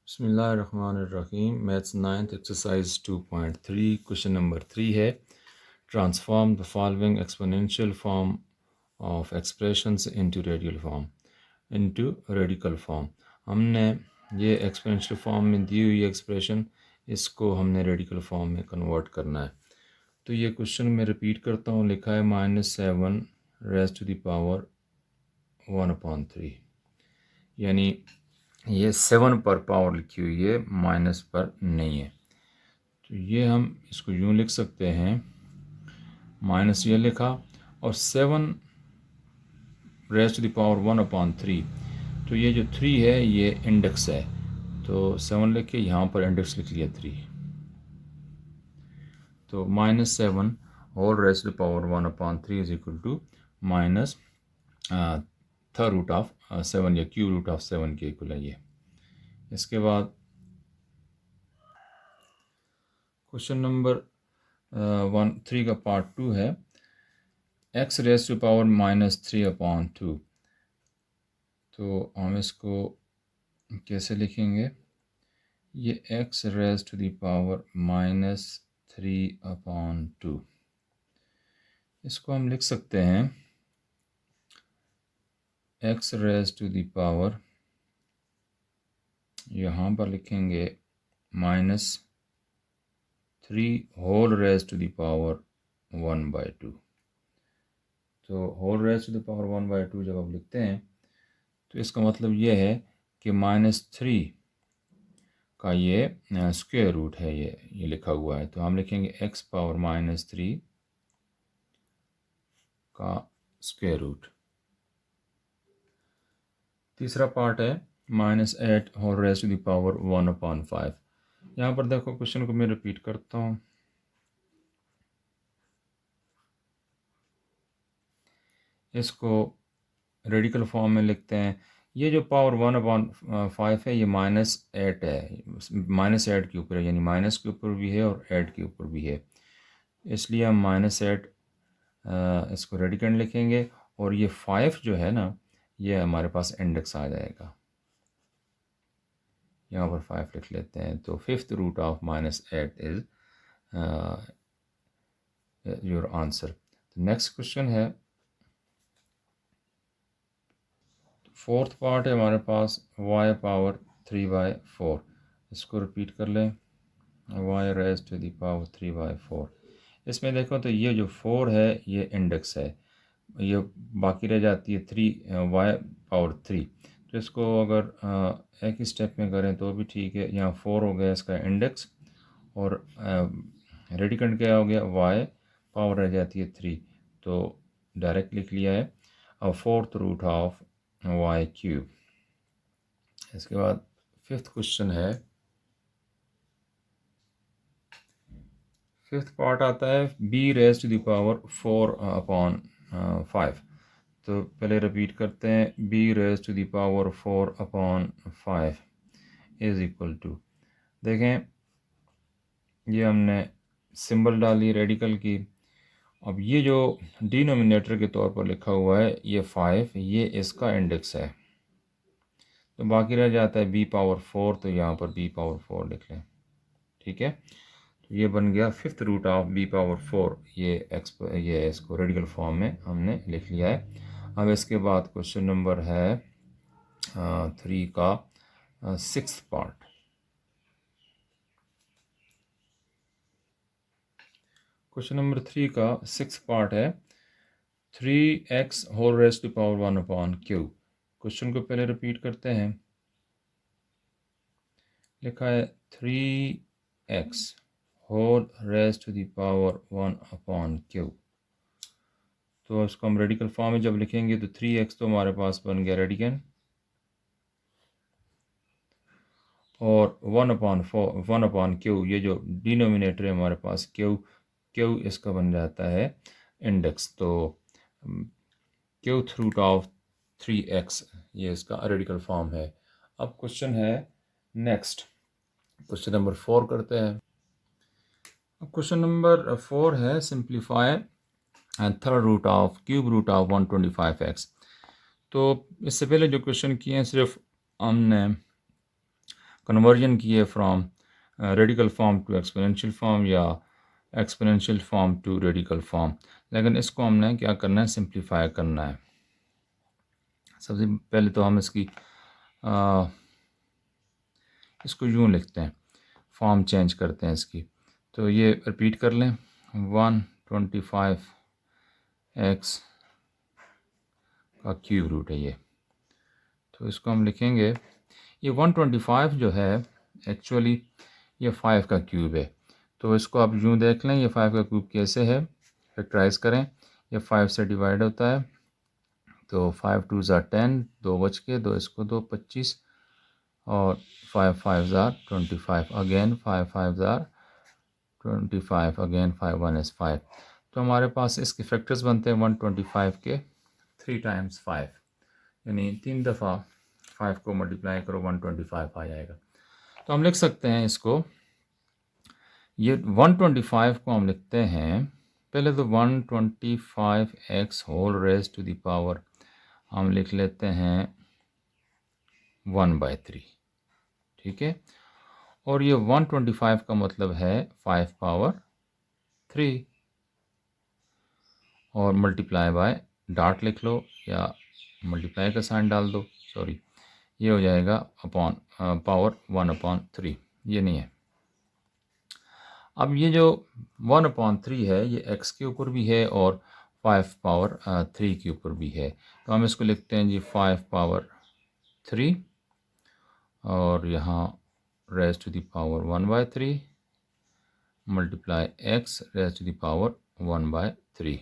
बिस्मिल्लाहिर्रहमानिर्रहीम। Maths 9th exercise 2.3 question number 3 है। Transform the following exponential form of expressions into radical form. हमने ये exponential form में दी हुई एक्सप्रेशन, इसको हमने रेडिकल फॉर्म में कन्वर्ट करना है। तो ये क्वेश्चन मैं रिपीट करता हूँ। लिखा है -7 रेज़ टू द पावर 1/3, यानी ये 7 पर पावर लिखी हुई है, माइनस पर नहीं है। तो ये हम इसको यूँ लिख सकते हैं, माइनस ये लिखा और 7 रेज़ टू द पावर 1/3। तो ये जो 3 है ये इंडेक्स है, तो 7 लिख के यहाँ पर इंडेक्स लिख लिया 3। तो -7 whole raise to the power 1/3 is equal to minus third root of 7 या क्यूब रूट ऑफ 7 के इक्वल है ये। इसके बाद क्वेश्चन नंबर 3 का पार्ट 2 है। x raise to power -3/2। तो हम इसको कैसे लिखेंगे? ये x raise to the power -3/2, इसको हम लिख सकते हैं x raise to the power, यहाँ पर लिखेंगे -3 whole raise to the power 1/2। तो whole raise to the power 1/2 जब आप लिखते हैं तो इसका मतलब ये है कि -3 का ये स्क्वायर रूट है, ये लिखा हुआ है। तो हम लिखेंगे x पावर -3 का स्क्वायर रूट। तीसरा पार्ट है -8 whole raise to the power 1/5। यहाँ पर देखो, क्वेश्चन को मैं रिपीट करता हूँ। इसको रेडिकल फॉर्म में लिखते हैं। ये जो पावर 1/5 है ये -8 है, -8 के ऊपर है, यानी माइनस के ऊपर भी है और 8 के ऊपर भी है, इसलिए हम -8 इसको रेडिकेंड लिखेंगे और ये 5 जो है ना, ये हमारे पास इंडेक्स आ जाएगा। यहाँ पर 5 लिख लेते हैं। तो fifth root of -8 is your answer. Next question है, फोर्थ पार्ट है हमारे पास y पावर 3/4। इसको रिपीट कर लें, y raise to the power 3/4। इसमें देखो तो ये जो 4 है ये इंडेक्स है, ये बाकी रह जाती है 3y/3। तो इसको अगर एक ही स्टेप में करें तो भी ठीक है। यहाँ 4 हो गया इसका इंडेक्स और रेडिकेंड क्या हो गया, y पावर रह जाती है 3, तो डायरेक्ट लिख लिया है। अब फोर्थ रूट ऑफ y³। इसके बाद फिफ्थ क्वेश्चन है, फिफ्थ पार्ट आता है b raise to the power 4/5। तो पहले रिपीट करते हैं, b raise to the power 4/5 is equal to, देखें ये हमने सिंबल डाली रेडिकल की। अब ये जो डिनोमिनेटर के तौर पर लिखा हुआ है ये 5, ये इसका इंडेक्स है, तो बाकी रह जाता है b पावर 4, तो यहाँ पर b पावर 4 लिख लें, ठीक है। तो ये बन गया fifth root of b power 4। ये इसको रेडिकल फॉर्म में हमने लिख लिया है। अब इसके बाद क्वेश्चन नंबर है 3 का सिक्स्थ पार्ट। क्वेश्चन नंबर 3 का सिक्स्थ पार्ट है 3x whole raise to power 1/q। Question को पहले रिपीट करते हैं। लिखा है 3x whole raise to the power 1/q। तो इसको हम रेडिकल फॉर्म में जब लिखेंगे तो 3x तो हमारे पास बन गया रेडिकेंड, और 1/q ये जो डिनोमिनेटर है हमारे पास q इसका बन जाता है इंडेक्स। तो क्यूथ रूट ऑफ 3x ये इसका रेडिकल फॉर्म है। अब क्वेश्चन है नेक्स्ट, क्वेश्चन नंबर 4 करते हैं। अब क्वेश्चन नंबर 4 है simplify and third root of cube root of 125x। तो इससे पहले जो क्वेश्चन किए हैं सिर्फ हमने कन्वर्जन किए from radical form to exponential form या exponential form to radical form, लेकिन इसको हमने क्या करना है, सिंप्लीफाई करना है। सबसे पहले तो हम इसको यूँ लिखते हैं, फॉर्म चेंज करते हैं इसकी। तो ये रिपीट कर लें, 125x का क्यूब रूट है ये। तो इसको हम लिखेंगे, ये 125 जो है एक्चुअली ये 5 का क्यूब है। तो इसको आप यूँ देख लें, ये 5 का क्यूब कैसे है, फैक्टराइज करें, ये 5 से डिवाइड होता है। तो 5 2 ज़ा 10, 2 बच के, 2 इसको 2 25, और 5 5 ज़ा 25, अगेन 5 5 ज़ा 25, अगेन 5 1 is 5। तो हमारे पास इसके फैक्टर्स बनते हैं 125 के 3 टाइम्स 5, यानी 3 दफ़ा 5 को मल्टीप्लाई करो 125 आ जाएगा। तो हम लिख सकते हैं इसको, ये 125 को हम लिखते हैं, पहले तो 125x whole raise to the power हम लिख लेते हैं 1/3, ठीक है। और ये 125 का मतलब है 5 पावर 3, और मल्टीप्लाई बाय डॉट लिख लो या मल्टीप्लाई का साइन डाल दो, सॉरी, ये हो जाएगा अपॉन पावर 1/3, ये नहीं है। अब ये जो 1/3 है ये x के ऊपर भी है और 5 पावर 3 के ऊपर भी है। तो हम इसको लिखते हैं जी 5 पावर 3, और यहाँ रेज टू द पावर 1/3 मल्टीप्लाई x raise to the power 1/3।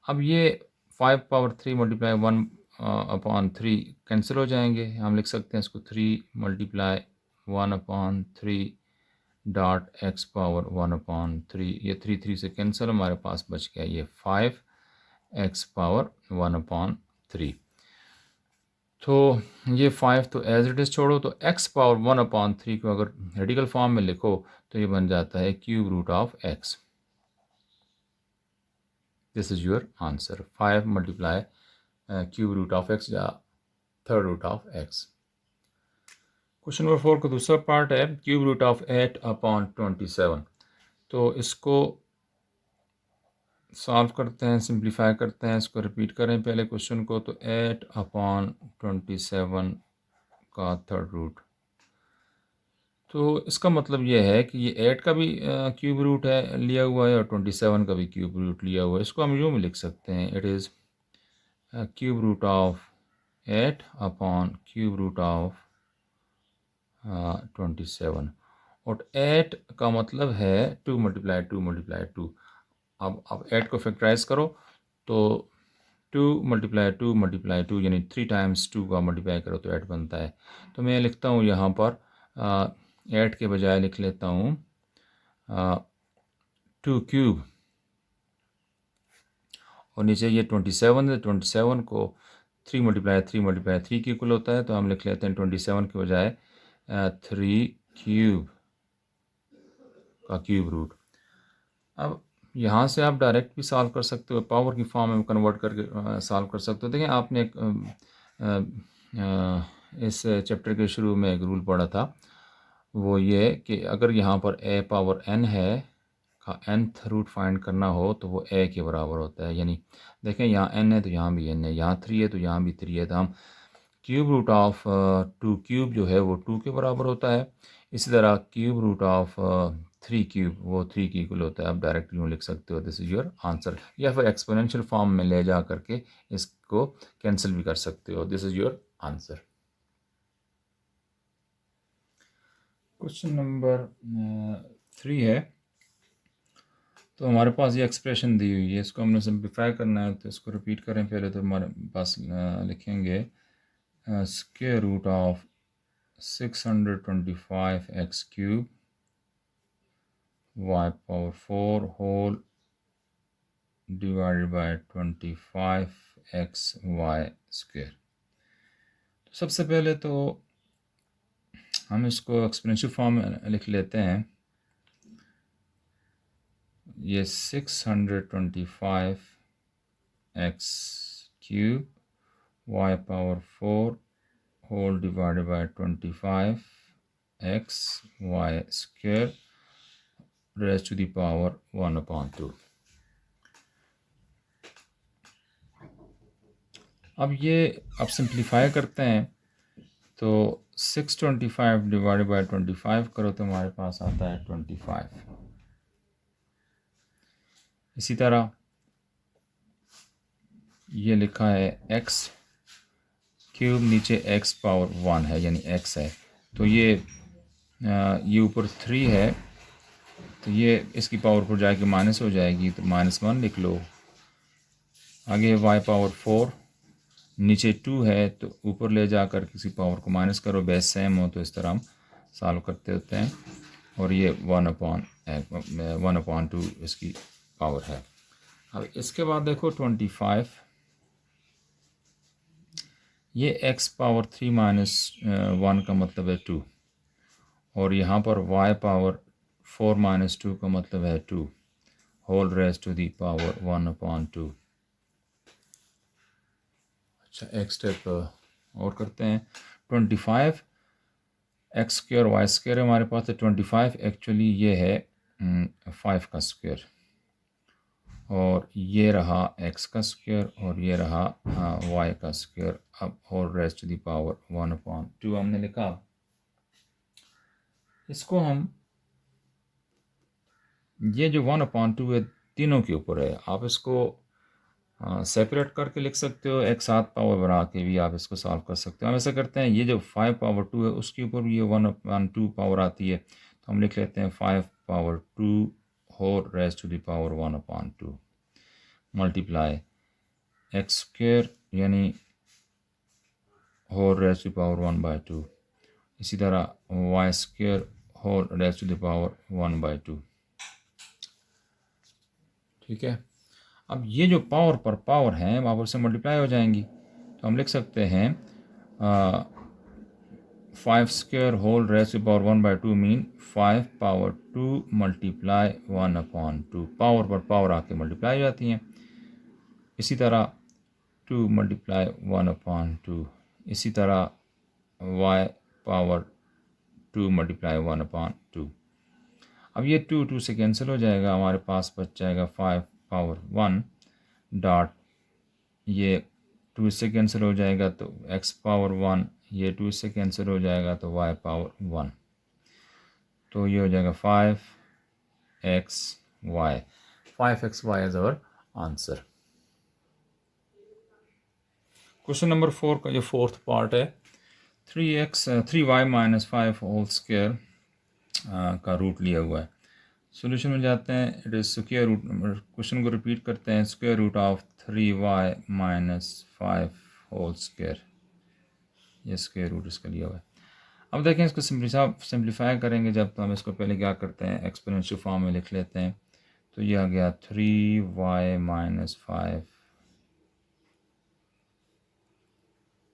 अब ये 5 पावर 3 मल्टीप्लाई 1/3 कैंसिल हो जाएंगे। हम लिख सकते हैं इसको 3 मल्टीप्लाई 1/3 डॉट x पावर 1/3, ये 3 3 से कैंसिल, हमारे पास बच गया ये 5x पावर 1/3। तो ये 5 तो एज इट इज़ छोड़ो, तो x पावर 1/3 को अगर रेडिकल फॉर्म में लिखो तो ये बन जाता है cube root of x। This is your answer, 5 multiply cube root of x या third root of x। Question number 4 का दूसरा पार्ट है क्यूब रूट ऑफ 8/27। तो इसको सॉल्व करते हैं, सिंप्लीफाई करते हैं, इसको रिपीट करें पहले क्वेश्चन को। तो 8/27 का थर्ड रूट, तो इसका मतलब ये है कि ये 8 का भी क्यूब रूट है लिया हुआ है और 27 का भी क्यूब रूट लिया हुआ है। इसको हम यूँ में लिख सकते हैं, it is cube root of 8 upon cube root of 27, और 8 का मतलब है 2 मल्टीप्लाई 2 मल्टीप्लाई 2। अब 8 को फैक्टराइज करो तो 2 मल्टीप्लाई 2 मल्टीप्लाई 2, यानी 3 टाइम्स 2 का मल्टीप्लाई करो तो 8 बनता है। तो मैं लिखता हूँ यहाँ पर 8 के बजाय लिख लेता हूँ 2 क्यूब, और नीचे ये 27 है, 27 को 3 मल्टीप्लाई 3 मल्टीप्लाई 3 की इक्वल होता है। तो हम लिख लेते हैं 27 के बजाय 3 क्यूब का क्यूब रूट। अब यहाँ से आप डायरेक्ट भी सॉल्व कर सकते हो, पावर की फॉर्म में कन्वर्ट करके सॉल्व कर सकते हो। देखिए आपने एक इस चैप्टर के शुरू में एक रूल पढ़ा था, वो ये कि अगर यहाँ पर a पावर n है का nth रूट फाइंड करना हो तो वो a के बराबर होता है। यानी देखें यहाँ n है तो यहाँ भी n है, यहाँ 3 है तो यहाँ भी 3 है। तो हम क्यूब रूट ऑफ 2 क्यूब जो है वो 2 के बराबर होता है। इसी तरह क्यूब रूट ऑफ 3 क्यूब वो 3 की इक्वल होता है। आप डायरेक्ट यूँ लिख सकते हो, दिस इज़ योर आंसर, या फिर एक्सपोनेंशियल फॉर्म में ले जा करके इसको कैंसिल भी कर सकते हो। This is your answer. Question number 3 है, तो हमारे पास ये एक्सप्रेशन दी हुई है, इसको हमने सिंप्लीफाई करना है। तो इसको रिपीट करें पहले, तो हमारे पास लिखेंगे square root of 625x cube y power 4 whole divided by 25x y square. तो सबसे पहले तो हम इसको एक्सपोनेंशियल फॉर्म में लिख लेते हैं। ये 625x cube y power 4 whole divided by 25 x y square raise to the power 1/2। अब ये अब सिंप्लीफाई करते हैं तो 625 डिवाइडेड बाई 25 करो तो हमारे पास आता है 25। इसी तरह ये लिखा है एक्स क्यूब, नीचे एक्स पावर 1 है यानी एक्स है, तो ये ऊपर 3 है तो ये इसकी पावर पर जाके माइनस हो जाएगी तो -1 लिख लो। आगे वाई पावर 4, नीचे 2 है तो ऊपर ले जाकर किसी पावर को माइनस करो, बेस सेम हो तो इस तरह हम सॉल्व करते होते हैं। और ये 1/2 इसकी पावर है। अब इसके बाद देखो 25, ये x पावर 3 - 1 का मतलब है 2, और यहाँ पर y पावर 4 - 2 का मतलब है 2 whole raise to the power 1/2। अच्छा, एक स्टेप और करते हैं। 25 एक्स स्क्वायर वाई स्क्वायर हमारे पास है, 25 एक्चुअली ये है 5 का स्क्वायर, और ये रहा x का स्क्वायर और ये रहा y का स्क्वायर। अब whole raise to the power 1/2 हमने लिखा। इसको हम, ये जो 1/2 है तीनों के ऊपर है, आप इसको सेपरेट करके लिख सकते हो, एक साथ पावर बना के भी आप इसको सॉल्व कर सकते हो। हम ऐसा करते हैं, ये जो 5 पावर 2 है उसके ऊपर भी ये 1/2 पावर आती है, तो हम लिख लेते हैं 5 power 2 whole raise to the power 1/2 multiply X square यानी whole raise to the power 1/2, इसी तरह Y square whole raise to the power 1/2। ठीक है, अब ये जो पावर पर पावर हैं वो आपस में मल्टीप्लाई हो जाएंगी, तो हम लिख सकते हैं 5 square whole raise to power 1/2 mean 5 power 2 multiply 1/2। Power पर पावर आके मल्टीप्लाई हो जाती हैं। इसी तरह 2 मल्टीप्लाई 1/2, इसी तरह y पावर 2 मल्टीप्लाई 1/2। अब ये 2 से कैंसिल हो जाएगा, हमारे पास बच जाएगा 5 पावर 1 डॉट, ये 2 से कैंसिल हो जाएगा तो x पावर 1, ये 2 से कैंसिल हो जाएगा तो y पावर 1, तो ये हो जाएगा 5xy। 5xy is our answer. Question number 4 का जो फोर्थ पार्ट है, 3y - 5 होल स्क्वायर का रूट लिया हुआ है। सॉल्यूशन में जाते हैं, it is square root, question को रिपीट करते हैं, square root of 3y - 5 whole square, ये स्क्वायर रूट इसका लिया हुआ है। अब देखें इसको सिंप्लीफाई करेंगे जब, तो हम इसको पहले क्या करते हैं, एक्सपोनेंशियल फॉर्म में लिख लेते हैं, तो ये आ गया 3y - 5,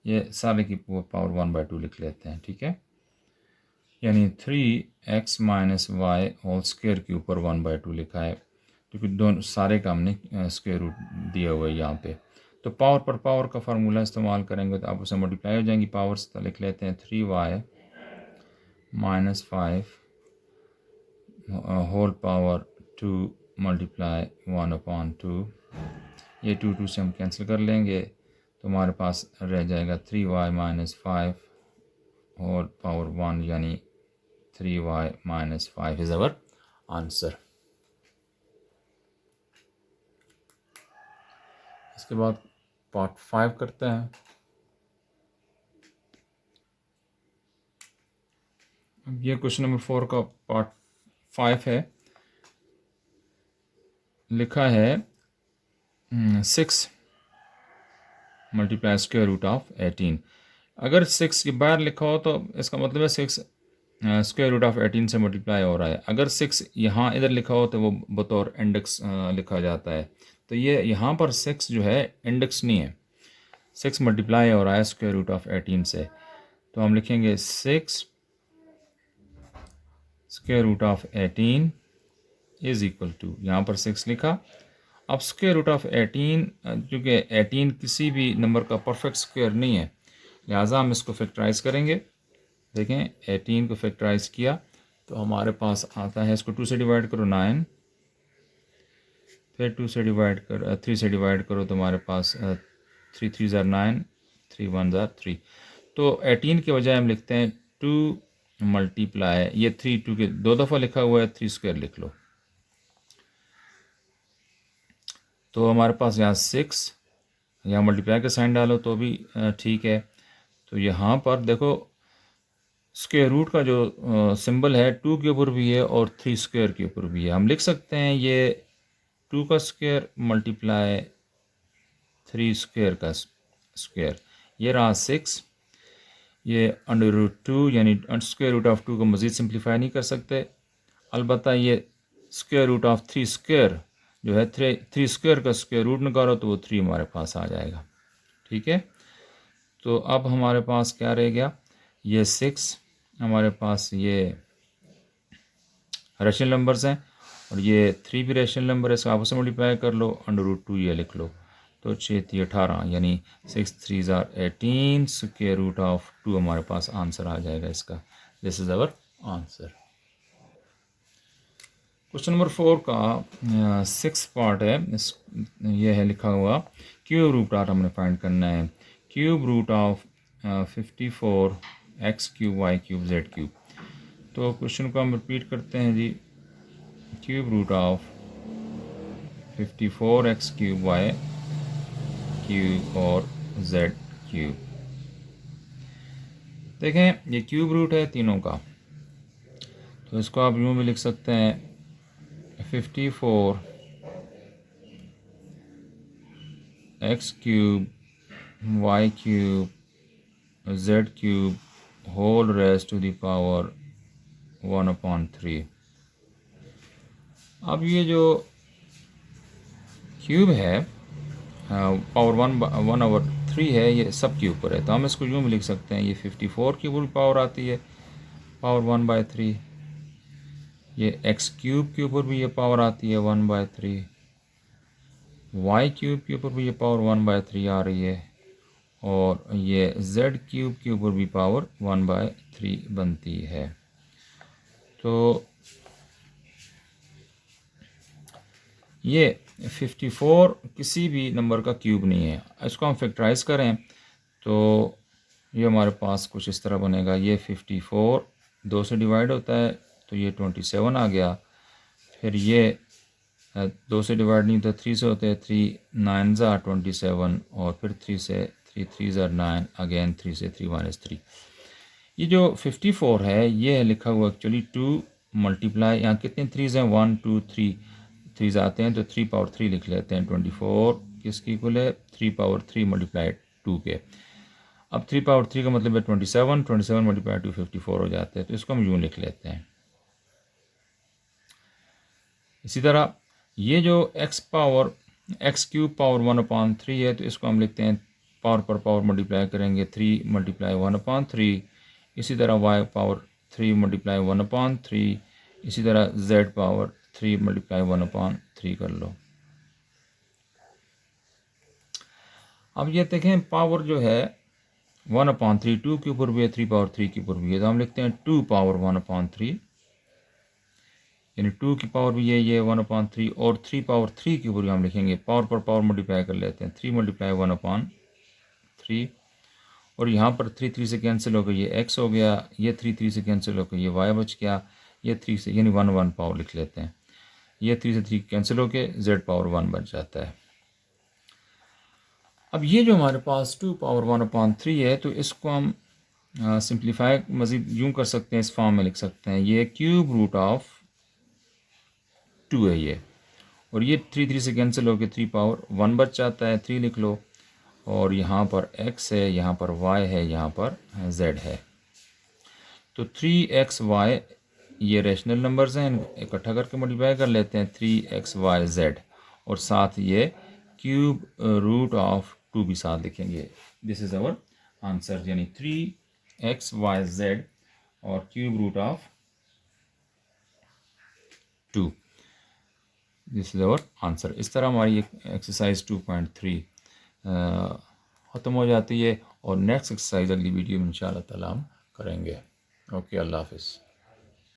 ये सारे की पावर 1/2 लिख लेते हैं। ठीक है, यानी 3x - y होल स्क्वायर के ऊपर 1/2 लिखा है, क्योंकि दोनों सारे का हमने स्क्वायर रूट दिया हुआ है यहाँ पे। तो पावर पर पावर का फार्मूला इस्तेमाल करेंगे तो आप उसे मल्टीप्लाई हो जाएंगी पावर्स, तो लिख लेते हैं 3y - 5 होल पावर 2 मल्टीप्लाई 1/2। ये 2 से हम कैंसिल कर लेंगे तो हमारे पास रह जाएगा 3y - 5 होल पावर 1 यानी 3y - 5 इज़ अवर आंसर। इसके बाद पार्ट 5 करते हैं। अब ये क्वेश्चन नंबर 4 का पार्ट 5 है, लिखा है 6 मल्टीप्लाई स्क्वायर रूट ऑफ 18। अगर 6 के बाहर लिखा हो तो इसका मतलब है 6 स्क्वायर रूट ऑफ 18 से मल्टीप्लाई हो रहा है। अगर 6 यहाँ इधर लिखा हो तो वो बतौर इंडेक्स लिखा जाता है, तो ये यहाँ पर 6 जो है इंडेक्स नहीं है, 6 मल्टीप्लाई हो रहा है स्क्वायर रूट ऑफ 18 से, तो हम लिखेंगे 6 square root of 18 is equal to, यहाँ पर 6 लिखा। अब स्क्वायर रूट ऑफ 18, क्योंकि 18 किसी भी नंबर का परफेक्ट स्क्वायर नहीं है, लिहाजा हम इसको फैक्टराइज करेंगे। देखें 18 को फैक्टराइज किया तो हमारे पास आता है, इसको 2 से डिवाइड करो 9, फिर 2 से डिवाइड कर 3 से डिवाइड करो तो हमारे पास 3 3 ज़ार 9, 3 1 ज़ार 3। तो 18 के बजाय हम लिखते हैं 2 मल्टीप्लाई, ये 3 2 के 2 दफ़ा लिखा हुआ है, 3 स्क्वायर लिख लो। तो हमारे पास यहाँ 6, यहाँ मल्टीप्लाई का साइन डालो तो भी ठीक है। तो यहाँ पर देखो स्क्वायर रूट का जो सिंबल है 2 के ऊपर भी है और 3 स्क्वायर के ऊपर भी है। हम लिख सकते हैं ये 2 का स्क्वायर मल्टीप्लाई 3 स्क्वायर का स्क्वायर, ये रहा 6। ये अंडर रूट 2 यानी स्क्वायर रूट ऑफ 2 को मज़ीद सिंप्लीफाई नहीं कर सकते। अलबत्ता ये स्क्वायर रूट ऑफ 3 स्क्वायर जो है, 3 स्क्वायर का स्क्वायर रूट निकालो तो वो 3 हमारे पास आ जाएगा। ठीक है, तो अब हमारे पास क्या रह गया, ये 6 हमारे पास ये रेशनल नंबर्स हैं और ये 3 भी रेशनल नंबर है, इसको आपस में मल्टीप्लाई कर लो, अंडर रूट 2 ये लिख लो। तो 6 3 18 यानी 6 3 ज़ार 18 स्क्वायर रूट ऑफ 2 हमारे पास आंसर आ जाएगा इसका। This is our answer. Question number 4 का 6 पार्ट है, ये है लिखा हुआ क्यूब रूट ऑफ हमने फाइंड करना है। Cube root of 54 x cube Y cube Z cube. तो क्वेश्चन को हम रिपीट करते हैं जी, cube root of 54 x cube Y cube और जेड क्यूब। देखें ये क्यूब रूट है तीनों का, तो इसको आप यूँ भी लिख सकते हैं 54 x cube Y cube Z cube whole raise to the power 1/3। अब ये जो क्यूब है पावर 1/3 है, ये सब के ऊपर है, तो हम इसको यूँ भी लिख सकते हैं ये 54 की ऊपर पावर आती है पावर 1/3, ये एक्स क्यूब के ऊपर भी ये पावर आती है 1/3, वाई क्यूब के ऊपर भी ये पावर 1/3 आ रही है, और ये जेड क्यूब के ऊपर भी पावर 1/3 बनती है। तो ये 54 किसी भी नंबर का क्यूब नहीं है। इसको हम फैक्टराइज करें तो ये हमारे पास कुछ इस तरह बनेगा, ये 54 2 से डिवाइड होता है तो ये 27 आ गया, फिर ये 2 से डिवाइड नहीं होता 3 से होते हैं, 3 9 ज़ार 27 और फिर 3 से 3 3 ज़ार 9 अगेन 3 से 3 -3। ये जो 54 है ये है लिखा हुआ एक्चुअली 2 मल्टीप्लाई, यहाँ कितने 3 हैं 1 2 3 3 आते हैं तो 3 पावर 3 लिख लेते हैं। 24 किसकी इक्वल है 3 पावर 3 मल्टीप्लाई 2 के। अब 3 पावर 3 का मतलब है 27 मल्टीप्लाई 2 54 हो जाते हैं, तो इसको हम यूँ लिख लेते हैं। इसी तरह ये जो एक्स क्यूब पावर 1/3 है, तो इसको हम लिखते हैं पावर पर पावर मल्टीप्लाई करेंगे 3 मल्टीप्लाई 1/3। इसी तरह वाई पावर 3 मल्टीप्लाई 1/3, इसी तरह जेड पावर 3 मल्टीप्लाई 1/3 कर लो। अब ये देखें पावर जो है 1/3 2 के ऊपर भी है, 3 पावर 3 के ऊपर भी है, तो हम लिखते हैं 2 पावर 1/3, यानी 2 की पावर भी ये 1/3, और 3 पावर 3 के ऊपर हम लिखेंगे, पावर पर पावर मल्टीप्लाई कर लेते हैं 3 मल्टीप्लाई 1/3, और यहाँ पर 3 3 से कैंसिल हो गया, ये एक्स हो गया, ये 3 3 से कैंसिल हो गया, ये वाई बच गया, ये 3 से यानी 1 1 पावर लिख लेते हैं, ये 3 से 3 कैंसिल हो के जेड पावर 1 बच जाता है। अब ये जो हमारे पास 2 पावर 1/3 है, तो इसको हम सिंप्लीफाई मज़ीद यूँ कर सकते हैं, इस फॉर्म में लिख सकते हैं, ये क्यूब रूट ऑफ 2 है ये, और ये 3 3 से कैंसिल हो के 3 पावर 1 बच जाता है, 3 लिख लो, और यहाँ पर x है, यहाँ पर y है, यहाँ पर z है। तो 3xy ये रेशनल नंबर्स हैं, इकट्ठा करके मल्टीप्लाई कर लेते हैं 3xyz, और साथ ये क्यूब रूट ऑफ 2 भी साथ लिखेंगे। दिस इज़ आवर आंसर, यानी 3xyz और cube root of 2, this is our answer. इस तरह हमारी एक्सरसाइज 2.3 ख़त्म हो जाती है, और नेक्स्ट एक्सरसाइज अगली वीडियो में इंशाअल्लाह ताला हम करेंगे। ओके, अल्लाह हाफिज़।